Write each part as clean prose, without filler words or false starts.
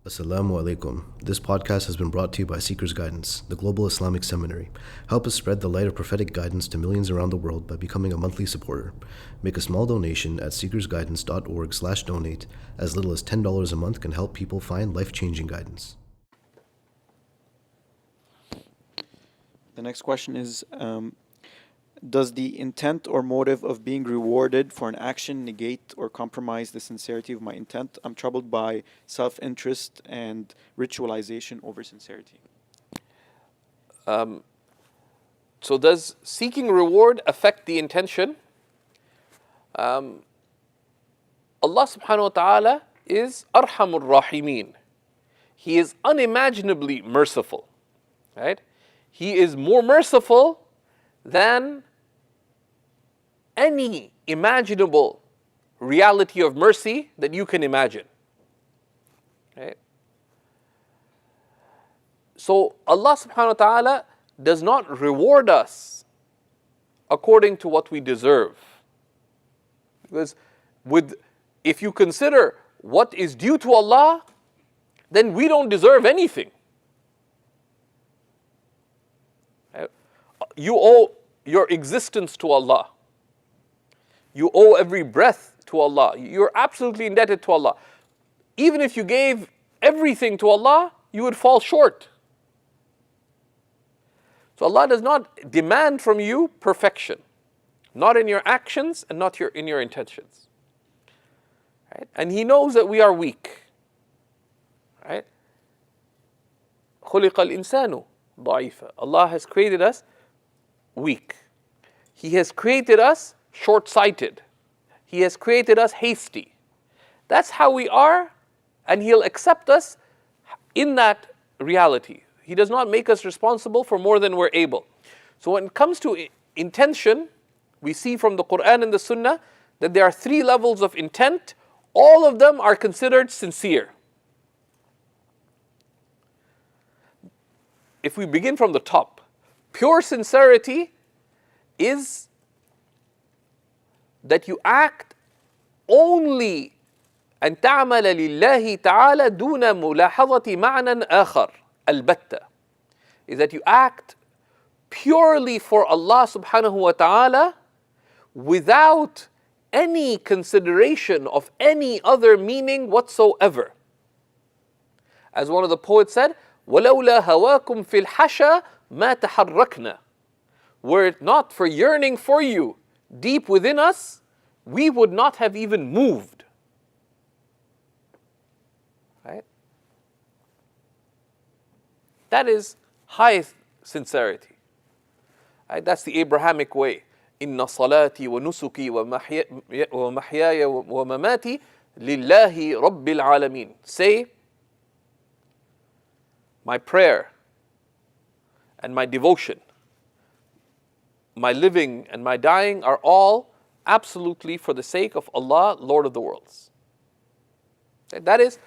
Assalamu alaikum. This podcast has been brought to you by SeekersGuidance, the global Islamic seminary. Help us spread the light of prophetic guidance to millions around the world by becoming a monthly supporter. Make a small donation at seekersguidance.org/donate. As little as $10 a month can help people find life-changing guidance. The next question is, does the intent or motive of being rewarded for an action negate or compromise the sincerity of my intent? I'm troubled by self-interest and ritualization over sincerity. So does seeking reward affect the intention? Allah subhanahu wa ta'ala is Arhamur Rahimin. He is unimaginably merciful. Right? He is more merciful than any imaginable reality of mercy that you can imagine. Right? So Allah subhanahu wa ta'ala does not reward us according to what we deserve. Because if you consider what is due to Allah, then we don't deserve anything. Right? You owe your existence to Allah. You owe every breath to Allah. You're absolutely indebted to Allah. Even if you gave everything to Allah, you would fall short. So Allah does not demand from you perfection, not in your actions and not in your intentions. Right? And He knows that we are weak. Right? خُلِقَ الْإِنسَانُ ضَعِيفًا. Allah has created us weak. He has created us short-sighted. He has created us hasty. That's how we are, and He'll accept us in that reality. He does not make us responsible for more than we're able. So when it comes to intention, we see from the Quran and the Sunnah that there are 3 levels of intent. All of them are considered sincere. If we begin from the top, pure sincerity is that you act only أن تعمل لله تعالى دون ملاحظة معنى آخر البتة, is that you act purely for Allah subhanahu wa ta'ala without any consideration of any other meaning whatsoever. As one of the poets said, وَلَوْلَا هَوَاكُمْ فِي الْحَشَى مَا تَحَرَّكْنَا. Were it not for yearning for you deep within us, we would not have even moved. Right? That is high sincerity. Right? That's the Abrahamic way. إِنَّ صَلَاتِي وَنُسُكِي وَمَحْيَايَ وَمَمَاتِي لِلَّهِ رَبِّ الْعَالَمِينَ. Say, my prayer and my devotion, my living and my dying are all absolutely for the sake of Allah, Lord of the worlds. That is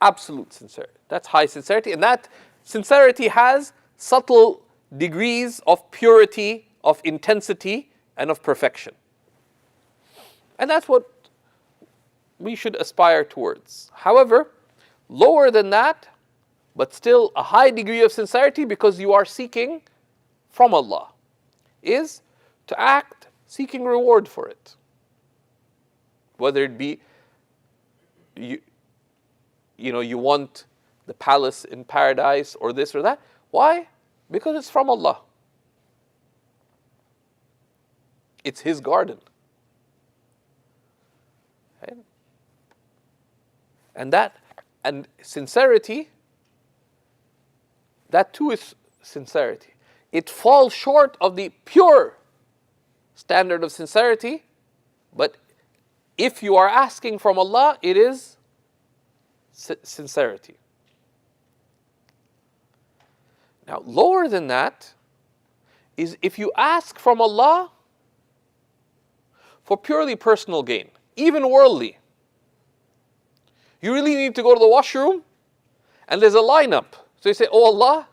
absolute sincerity. That's high sincerity. And that sincerity has subtle degrees of purity, of intensity, and of perfection. And that's what we should aspire towards. However, lower than that, but still a high degree of sincerity because you are seeking from Allah, is to act seeking reward for it. Whether it be you want the palace in paradise or this or that. Why? Because it's from Allah. It's His garden. Right? And sincerity, that too is sincerity. It falls short of the pure standard of sincerity, but if you are asking from Allah, it is sincerity. Now, lower than that is if you ask from Allah for purely personal gain, even worldly. You really need to go to the washroom, and there's a lineup. So you say, oh Allah,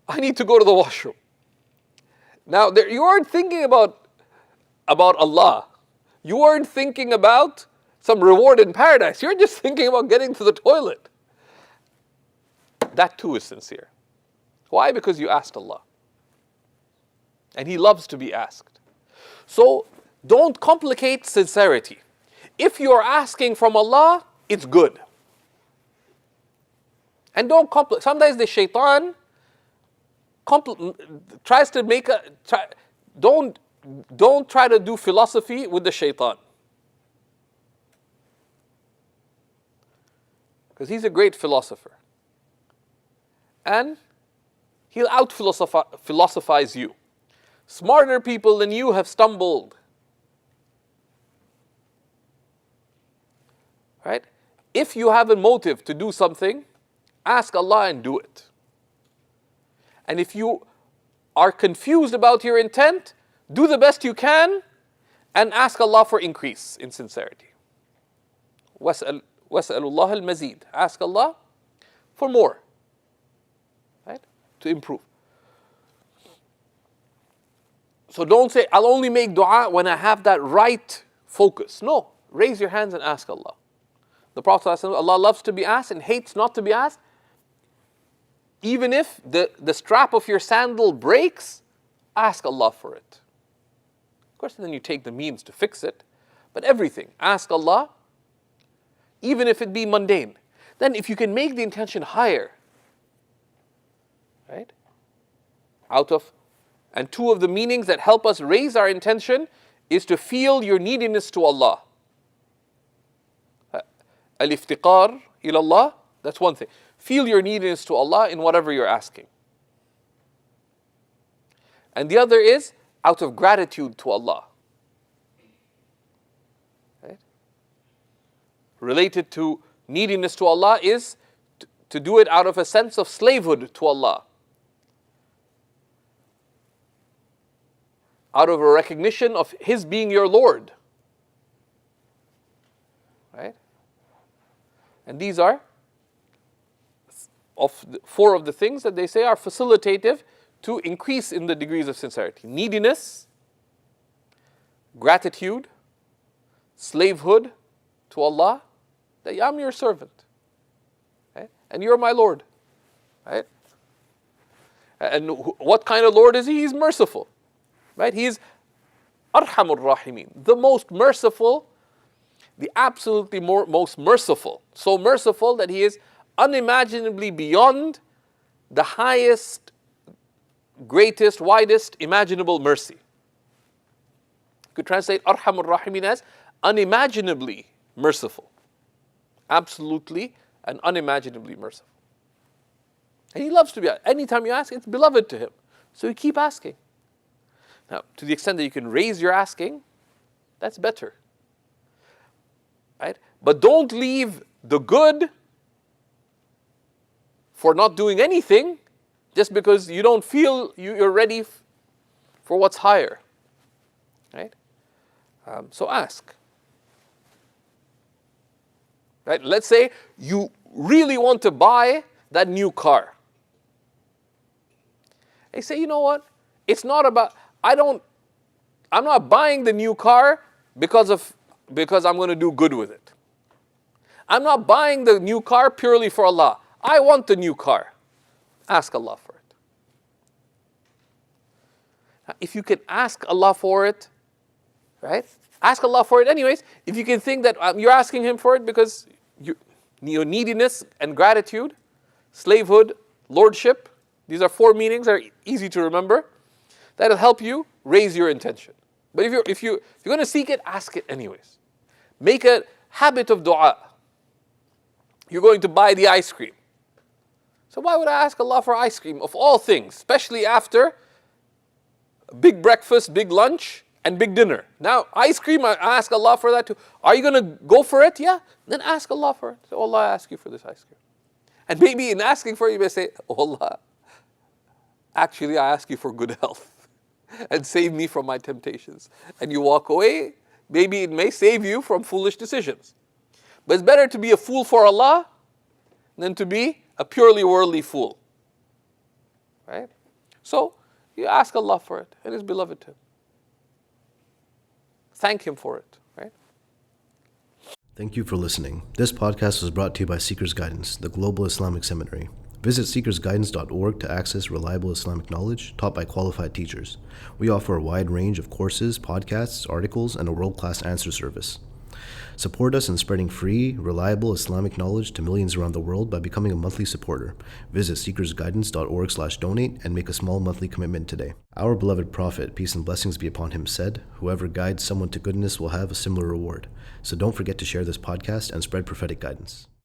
I need to go to the washroom. Now, you aren't thinking about Allah. You weren't thinking about some reward in paradise. You're just thinking about getting to the toilet. That too is sincere. Why? Because you asked Allah. And He loves to be asked. So don't complicate sincerity. If you're asking from Allah, it's good. And don't complicate. Sometimes the shaitan tries to make don't try to do philosophy with the shaitan. Because he's a great philosopher. And he'll out-philosophize you. Smarter people than you have stumbled. Right? If you have a motive to do something, ask Allah and do it. And if you are confused about your intent, do the best you can and ask Allah for increase in sincerity. وَاسْأَلُ اللَّهَ الْمَزِيدِ. Ask Allah for more. Right? To improve. So don't say, I'll only make dua when I have that right focus. No. Raise your hands and ask Allah. The Prophet ﷺ, Allah loves to be asked and hates not to be asked. Even if the strap of your sandal breaks, ask Allah for it. Of course, then you take the means to fix it. But everything, ask Allah, even if it be mundane. Then if you can make the intention higher, right? And two of the meanings that help us raise our intention is to feel your neediness to Allah. Al-iftiqar ila Allah, that's one thing. Feel your neediness to Allah in whatever you're asking. And the other is out of gratitude to Allah. Right? Related to neediness to Allah is to do it out of a sense of slavehood to Allah. Out of a recognition of His being your Lord. Right? And these are four of the things that they say are facilitative to increase in the degrees of sincerity. Neediness, gratitude, slavehood to Allah, that I'm your servant. Right? And you're my Lord. Right? And what kind of Lord is He? He's merciful. Right? He is Arhamur Rahimin, the most merciful, the absolutely most merciful. So merciful that He is unimaginably beyond the highest, greatest, widest imaginable mercy. You could translate Arhamur Rahimin as unimaginably merciful. Absolutely and unimaginably merciful. And He loves to be asked. Anytime you ask, it's beloved to Him. So you keep asking. Now, to the extent that you can raise your asking, that's better. Right? But don't leave the good for not doing anything just because you don't feel you're ready for what's higher. Right? So ask. Right? Let's say you really want to buy that new car. They say, you know what? It's not about, I'm not buying the new car because I'm going to do good with it. I'm not buying the new car purely for Allah. I want the new car. Ask Allah for it. Now, if you can ask Allah for it, right? Ask Allah for it anyways. If you can think that you're asking Him for it because your neediness and gratitude, slavehood, lordship, these are four meanings that are easy to remember. That'll help you raise your intention. But if you're going to seek it, ask it anyways. Make a habit of dua. You're going to buy the ice cream. So why would I ask Allah for ice cream of all things, especially after big breakfast, big lunch, and big dinner? Now, ice cream, I ask Allah for that too. Are you going to go for it? Yeah. Then ask Allah for it. So Allah, I ask you for this ice cream. And maybe in asking for it, you may say, oh Allah, actually I ask you for good health and save me from my temptations. And you walk away, maybe it may save you from foolish decisions. But it's better to be a fool for Allah than to be a purely worldly fool. Right? So, you ask Allah for it, and it's beloved to Him. Thank Him for it. Right? Thank you for listening. This podcast was brought to you by Seekers Guidance, the Global Islamic Seminary. Visit SeekersGuidance.org to access reliable Islamic knowledge taught by qualified teachers. We offer a wide range of courses, podcasts, articles, and a world-class answer service. Support us in spreading free, reliable Islamic knowledge to millions around the world by becoming a monthly supporter. Visit SeekersGuidance.org/donate and make a small monthly commitment today. Our beloved Prophet, peace and blessings be upon him, said, "Whoever guides someone to goodness will have a similar reward." So don't forget to share this podcast and spread prophetic guidance.